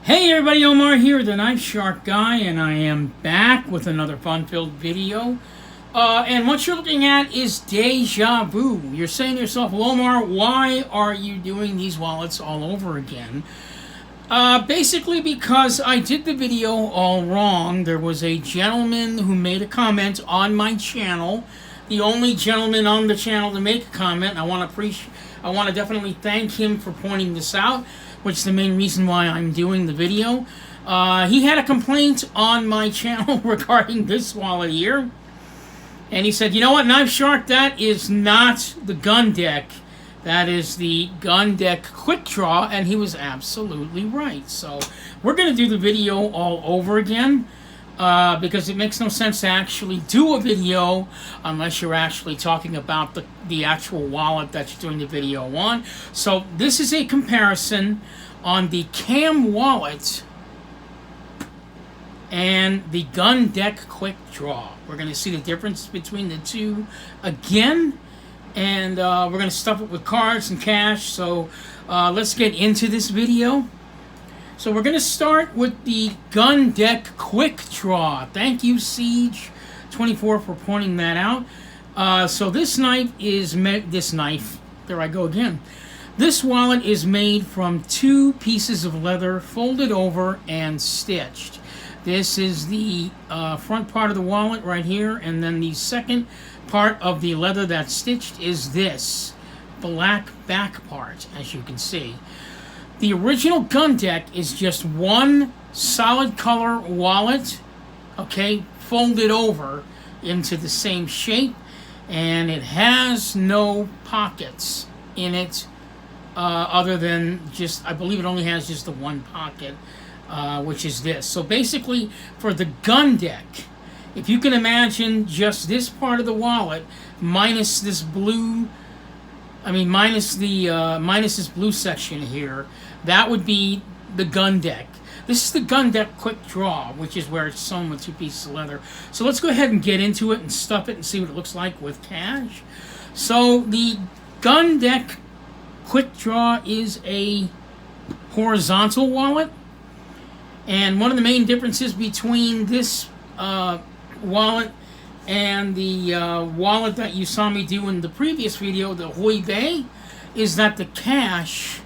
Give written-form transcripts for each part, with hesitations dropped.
Hey everybody, Omar here, the Knife Shark Guy, and I am back with another fun-filled video. And what you're looking at is deja vu. You're saying to yourself, well, Omar, why are you doing these wallets all over again? Basically because I did the video all wrong. There was a gentleman who made a comment on my channel, the only gentleman on the channel to make a comment. I want to definitely thank him for pointing this out, which is the main reason why I'm doing the video. He had a complaint on my channel regarding this wallet here. And he said, you know what, Knife Shark, that is not the Gundeck. That is the Gundeck QuickDraw, and he was absolutely right. So we're going to do the video all over again. Because it makes no sense to actually do a video unless you're actually talking about the actual wallet that you're doing the video on. So this is a comparison on the Kam Wallet and the Gundeck QuickDraw. We're going to see the difference between the two again, and we're going to stuff it with cards and cash. So let's get into this video. So we're going to start with the Gundeck QuickDraw. Thank you, Siege24, for pointing that out. So this knife is there I go again. This wallet is made from two pieces of leather folded over and stitched. This is the front part of the wallet right here, and then the second part of the leather that's stitched is this black back part, as you can see. The original Gundeck is just one solid color wallet, okay, folded over into the same shape, and it has no pockets in it other than just, I believe it only has just the one pocket, which is this. So basically, for the Gundeck, if you can imagine just this part of the wallet minus this blue, minus this blue section here, that would be the Gundeck. This is the Gundeck QuickDraw, which is where it's sewn with two pieces of leather. So let's go ahead and get into it and stuff it and see what it looks like with cash. So the Gundeck QuickDraw is a horizontal wallet. And one of the main differences between this wallet and the wallet that you saw me do in the previous video, the Hoi Bei, is that the cash,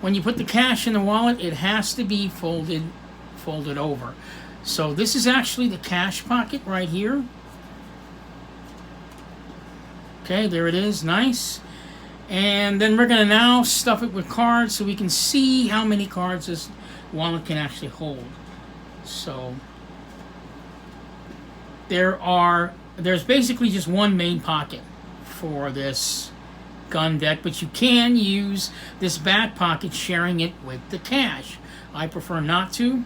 when you put the cash in the wallet, it has to be folded over. So this is actually the cash pocket right here. Okay, there it is, nice. And then we're going to now stuff it with cards so we can see how many cards this wallet can actually hold. So there's basically just one main pocket for this Gundeck, but you can use this back pocket sharing it with the cash. I prefer not to,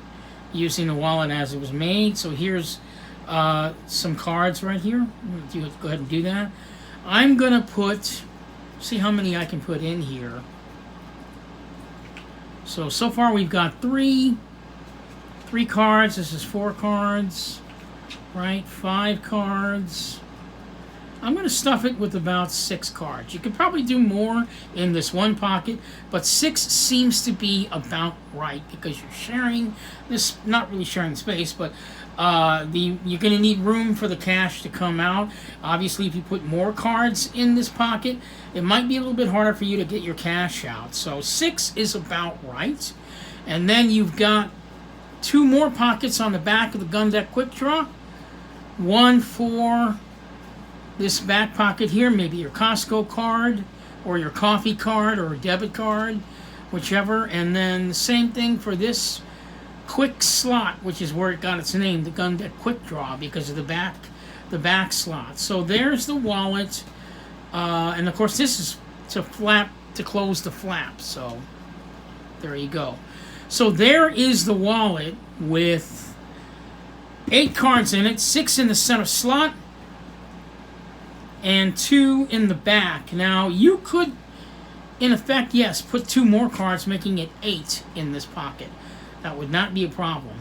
using the wallet as it was made. So here's some cards right here. Go ahead and do that. I'm gonna see how many I can put in here. So far we've got three cards. This is 4 cards, right? 5 cards. I'm going to stuff it with about 6 cards. You could probably do more in this one pocket, but 6 seems to be about right because you're sharing this, not really sharing space, but you're going to need room for the cash to come out. Obviously, if you put more cards in this pocket, it might be a little bit harder for you to get your cash out. So 6 is about right. And then you've got 2 more pockets on the back of the Gundeck QuickDraw. One for this back pocket here, maybe your Costco card or your coffee card or a debit card, whichever. And then the same thing for this quick slot, which is where it got its name, the Gundeck QuickDraw, because of the back slot. So there's the wallet, and of course this is to close the flap. So there you go. So there is the wallet with 8 cards in it, 6 in the center slot, and 2 in the back. Now, you could, in effect, yes, put 2 more cards, making it 8 in this pocket. That would not be a problem.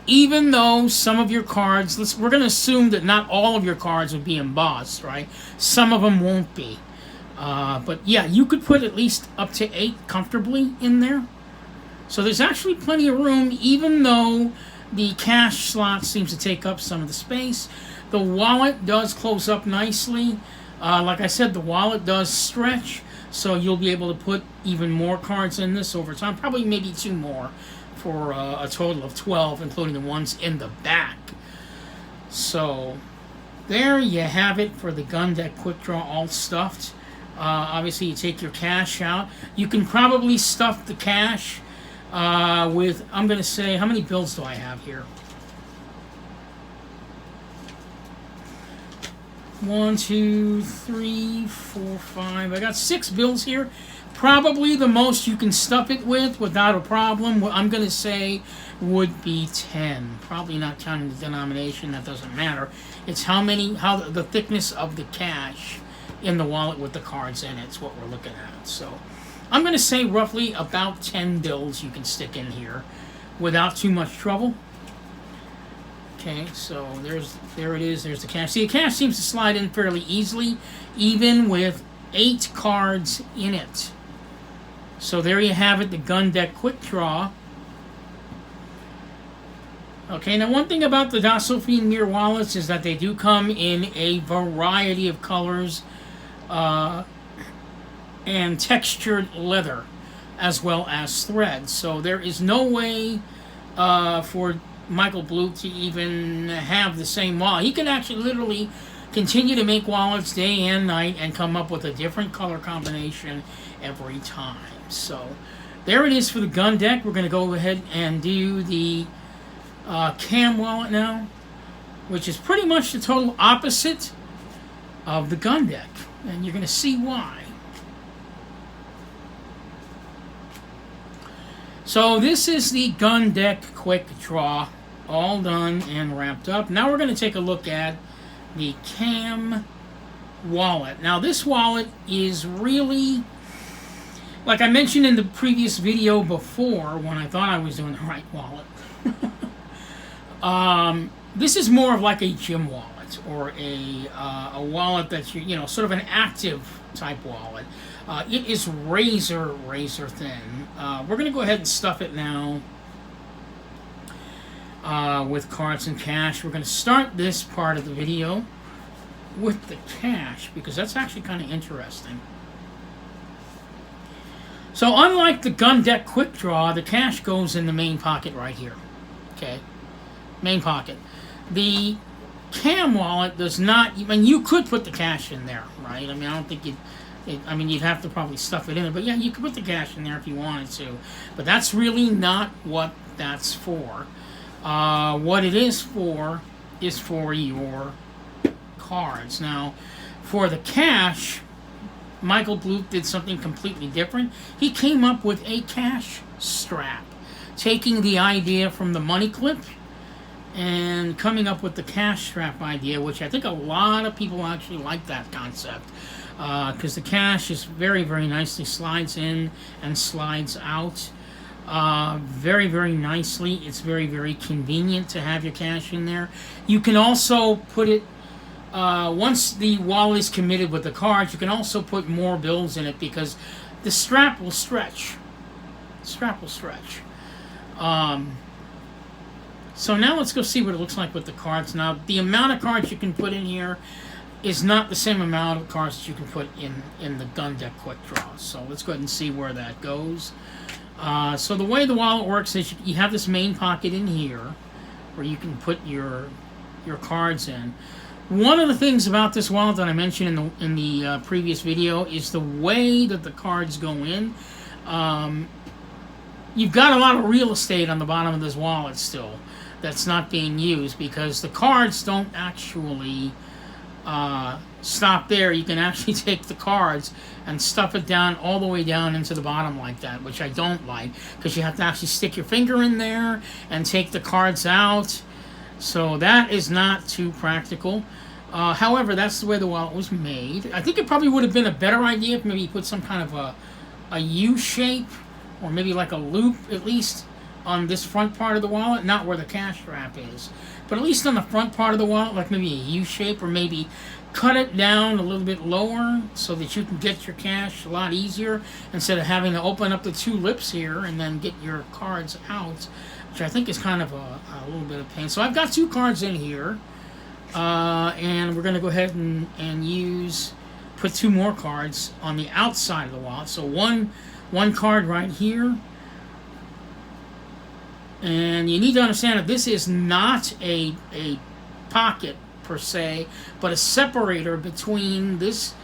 Even though some of your cards, we're going to assume that not all of your cards would be embossed, right? Some of them won't be. But yeah, you could put at least up to 8 comfortably in there. So there's actually plenty of room, even though the cash slot seems to take up some of the space. The wallet does close up nicely. Like I said, the wallet does stretch, so you'll be able to put even more cards in this over time. Probably maybe 2 more for a total of 12, including the ones in the back. So there you have it for the Gundeck QuickDraw all stuffed. Obviously, you take your cash out. You can probably stuff the cash with, I'm going to say, how many bills do I have here? 1, 2, 3, 4, 5. I got 6 bills here. Probably the most you can stuff it with without a problem, I'm going to say, would be 10. Probably not counting the denomination. That doesn't matter. It's how the thickness of the cash in the wallet with the cards in it. It's what we're looking at. So I'm going to say roughly about 10 bills you can stick in here without too much trouble. Okay, so there it is. There's the cash. See, the cash seems to slide in fairly easily, even with 8 cards in it. So there you have it, the Gundeck QuickDraw. Okay, now one thing about the Offene Meer wallets is that they do come in a variety of colors and textured leather, as well as thread. So there is no way for Micheal Bluth to even have the same wallet. He can actually literally continue to make wallets day and night and come up with a different color combination every time. So there it is for the Gundeck. We're going to go ahead and do the Kam Wallet now, which is pretty much the total opposite of the Gundeck, and you're going to see why. So this is the Gundeck QuickDraw, all done and wrapped up. Now we're going to take a look at the Kam Wallet. Now this wallet is really, like I mentioned in the previous video before, when I thought I was doing the right wallet, this is more of like a gym wallet, or a wallet that's, you know, sort of an active type wallet. It is razor thin. We're going to go ahead and stuff it now with cards and cash. We're going to start this part of the video with the cash, because that's actually kind of interesting. So unlike the Gundeck QuickDraw, the cash goes in the main pocket right here. Okay, main pocket. The Kam Wallet does not. I mean, you could put the cash in there, right? I mean, I don't think you'd. I mean, you'd have to probably stuff it in, but yeah, you could put the cash in there if you wanted to. But that's really not what that's for. What it is for your cards. Now, for the cash, Micheal Bluth did something completely different. He came up with a cash strap, taking the idea from the money clip and coming up with the cash strap idea, which I think a lot of people actually like that concept. Because the cash is very nicely slides in and slides out very nicely. It's very convenient to have your cash in there. You can also put it, once the wallet is committed with the cards, you can also put more bills in it, because the strap will stretch. So now let's go see what it looks like with the cards. Now, the amount of cards you can put in here is not the same amount of cards that you can put in the Gundeck QuickDraw. So let's go ahead and see where that goes. So the way the wallet works is you have this main pocket in here where you can put your cards in. One of the things about this wallet that I mentioned in the previous video is the way that the cards go in. You've got a lot of real estate on the bottom of this wallet still that's not being used, because the cards don't actually stop there. You can actually take the cards and stuff it down all the way down into the bottom like that, which I don't like, because you have to actually stick your finger in there and take the cards out. So that is not too practical. However, that's the way the wallet was made. I think it probably would have been a better idea if maybe you put some kind of a U shape, or maybe like a loop at least on this front part of the wallet, not where the cash strap is, but at least on the front part of the wallet, like maybe a U shape, or maybe cut it down a little bit lower so that you can get your cash a lot easier instead of having to open up the two lips here and then get your cards out, which I think is kind of a little bit of pain. So I've got two cards in here, and we're going to go ahead and put two more cards on the outside of the wallet. So one card right here. And you need to understand that this is not a pocket per se, but a separator between this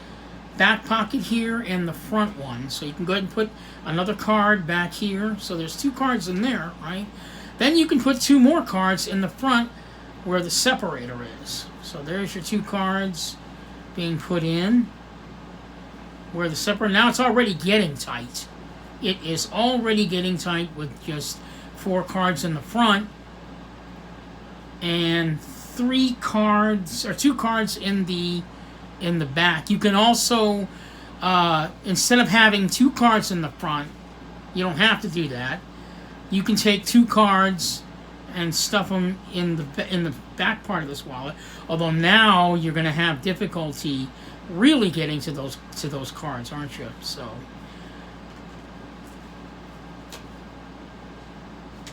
back pocket here and the front one. So you can go ahead and put another card back here. So there's two cards in there, right? Then you can put two more cards in the front where the separator is. So there's your two cards being put in where the separator. Now it's already getting tight. It is already getting tight with just 4 cards in the front and 2 cards in the back. You can also, instead of having 2 cards in the front, you don't have to do that. You can take 2 cards and stuff them in the back part of this wallet. Although now you're going to have difficulty really getting to those cards, aren't you? So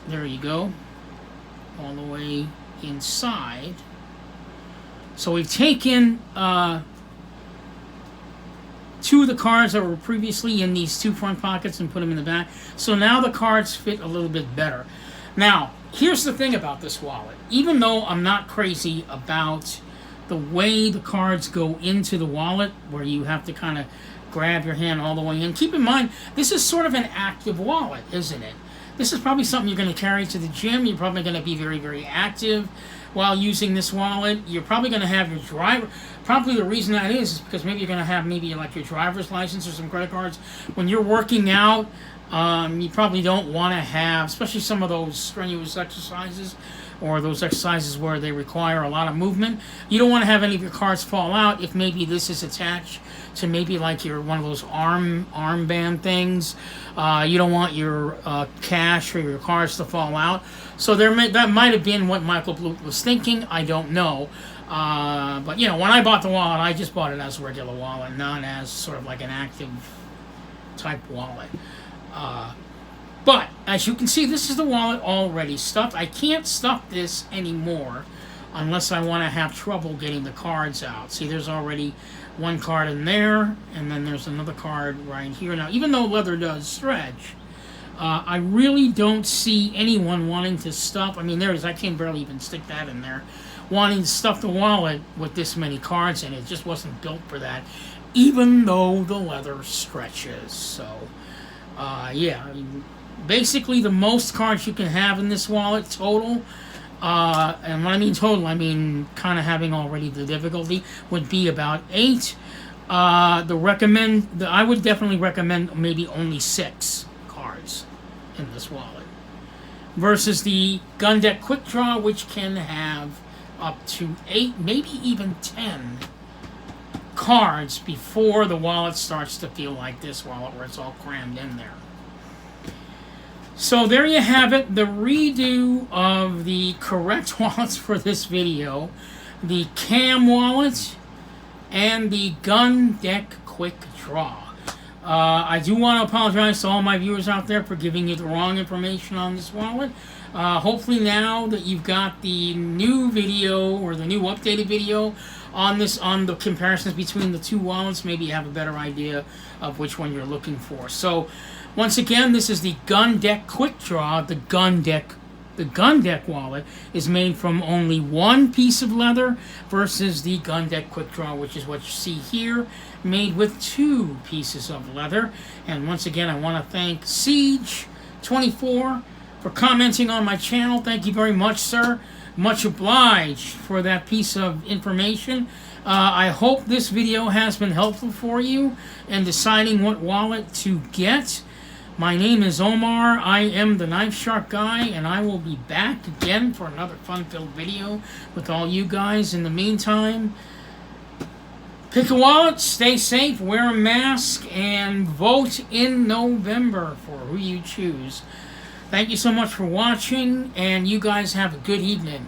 there you go, all the way inside. So we've taken 2 of the cards that were previously in these 2 front pockets and put them in the back. So now the cards fit a little bit better. Now, here's the thing about this wallet. Even though I'm not crazy about the way the cards go into the wallet, where you have to kind of grab your hand all the way in. Keep in mind, this is sort of an active wallet, isn't it? This is probably something you're going to carry to the gym. You're probably going to be very, very active while using this wallet. You're probably going to have your driver. Probably the reason that is because maybe you're going to have maybe like your driver's license or some credit cards. When you're working out, you probably don't want to have, especially some of those strenuous exercises or those exercises where they require a lot of movement. You don't want to have any of your cards fall out if maybe this is attached to maybe like your one of those armband things. You don't want your cash or your cards to fall out. So that might have been what Micheal Bluth was thinking. I don't know. But you know, when I bought the wallet, I just bought it as a regular wallet, not as sort of like an active type wallet. But as you can see, this is the wallet already stuffed. I can't stuff this anymore unless I want to have trouble getting the cards out. See, there's already 1 card in there, and then there's another card right here. Now, even though leather does stretch, I really don't see anyone wanting to stuff. I mean, I can barely even stick that in there. Wanting to stuff the wallet with this many cards in it. It just wasn't built for that, even though the leather stretches. So, yeah, I mean, basically the most cards you can have in this wallet total, and when I mean total, I mean kind of having already the difficulty, would be about 8. I would definitely recommend maybe only 6 cards in this wallet versus the Gundeck QuickDraw, which can have up to 8, maybe even 10 cards before the wallet starts to feel like this wallet where it's all crammed in there. So there you have it, the redo of the correct wallets for this video. The Kam Wallet and the Gundeck QuickDraw. I do want to apologize to all my viewers out there for giving you the wrong information on this wallet. Hopefully now that you've got the new video or the new updated video on the comparisons between the 2 wallets, maybe you have a better idea of which one you're looking for. So once again, this is the Gundeck QuickDraw. The Gundeck wallet is made from only 1 piece of leather versus the Gundeck QuickDraw, which is what you see here, made with 2 pieces of leather. And once again, I want to thank Siege24 for commenting on my channel. Thank you very much, sir. Much obliged for that piece of information. I hope this video has been helpful for you in deciding what wallet to get. My name is Omar. I am the Knife Shark Guy, and I will be back again for another fun-filled video with all you guys. In the meantime, pick a wallet, stay safe, wear a mask, and vote in November for who you choose. Thank you so much for watching, and you guys have a good evening.